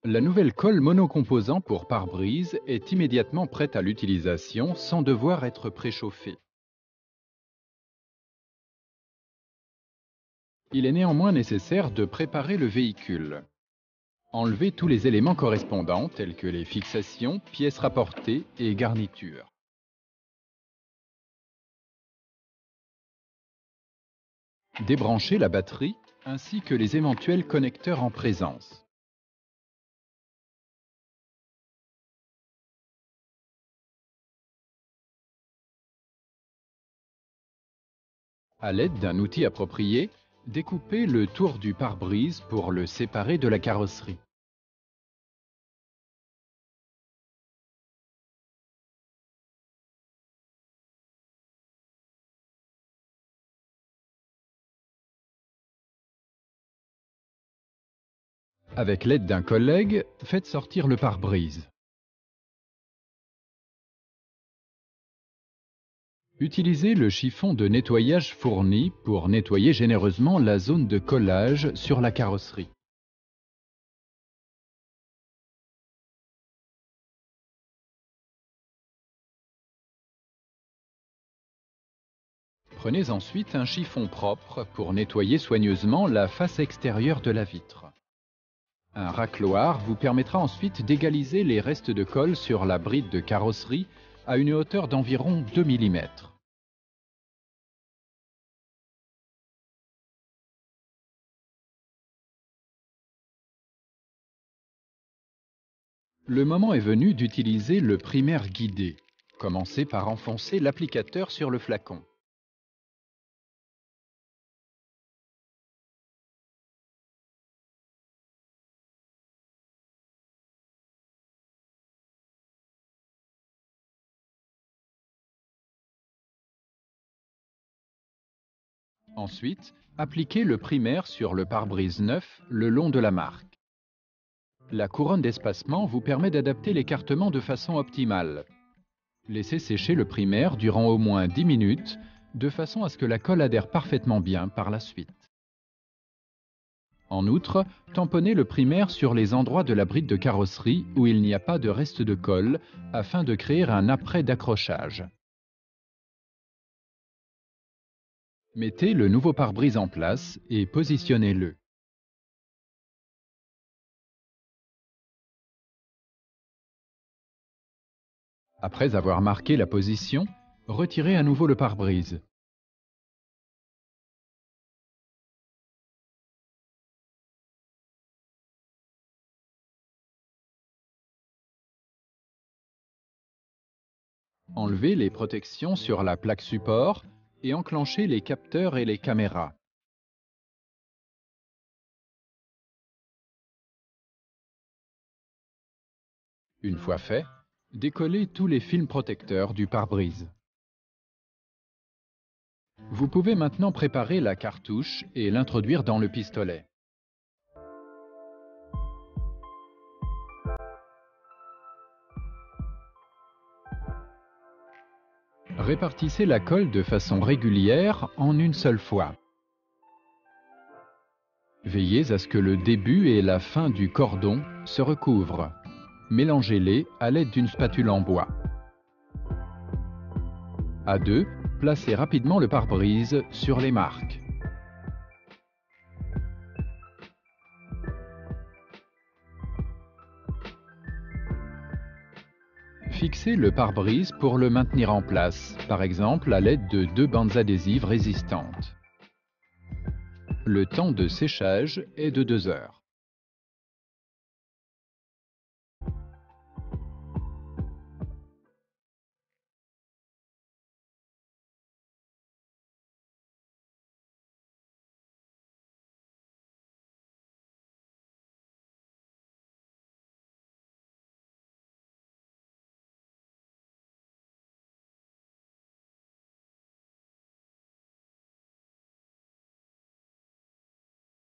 La nouvelle colle monocomposant pour pare-brise est immédiatement prête à l'utilisation sans devoir être préchauffée. Il est néanmoins nécessaire de préparer le véhicule. Enlevez tous les éléments correspondants tels que les fixations, pièces rapportées et garnitures. Débranchez la batterie ainsi que les éventuels connecteurs en présence. À l'aide d'un outil approprié, découpez le tour du pare-brise pour le séparer de la carrosserie. Avec l'aide d'un collègue, faites sortir le pare-brise. Utilisez le chiffon de nettoyage fourni pour nettoyer généreusement la zone de collage sur la carrosserie. Prenez ensuite un chiffon propre pour nettoyer soigneusement la face extérieure de la vitre. Un racloir vous permettra ensuite d'égaliser les restes de colle sur la bride de carrosserie à une hauteur d'environ 2 mm. Le moment est venu d'utiliser le primaire guidé. Commencez par enfoncer l'applicateur sur le flacon. Ensuite, appliquez le primaire sur le pare-brise neuf le long de la marque. La couronne d'espacement vous permet d'adapter l'écartement de façon optimale. Laissez sécher le primaire durant au moins 10 minutes, de façon à ce que la colle adhère parfaitement bien par la suite. En outre, tamponnez le primaire sur les endroits de la bride de carrosserie où il n'y a pas de reste de colle, afin de créer un apprêt d'accrochage. Mettez le nouveau pare-brise en place et positionnez-le. Après avoir marqué la position, retirez à nouveau le pare-brise. Enlevez les protections sur la plaque support et enclenchez les capteurs et les caméras. Une fois fait, décollez tous les films protecteurs du pare-brise. Vous pouvez maintenant préparer la cartouche et l'introduire dans le pistolet. Répartissez la colle de façon régulière en une seule fois. Veillez à ce que le début et la fin du cordon se recouvrent. Mélangez-les à l'aide d'une spatule en bois. À deux, placez rapidement le pare-brise sur les marques. Fixez le pare-brise pour le maintenir en place, par exemple à l'aide de 2 bandes adhésives résistantes. Le temps de séchage est de 2 heures.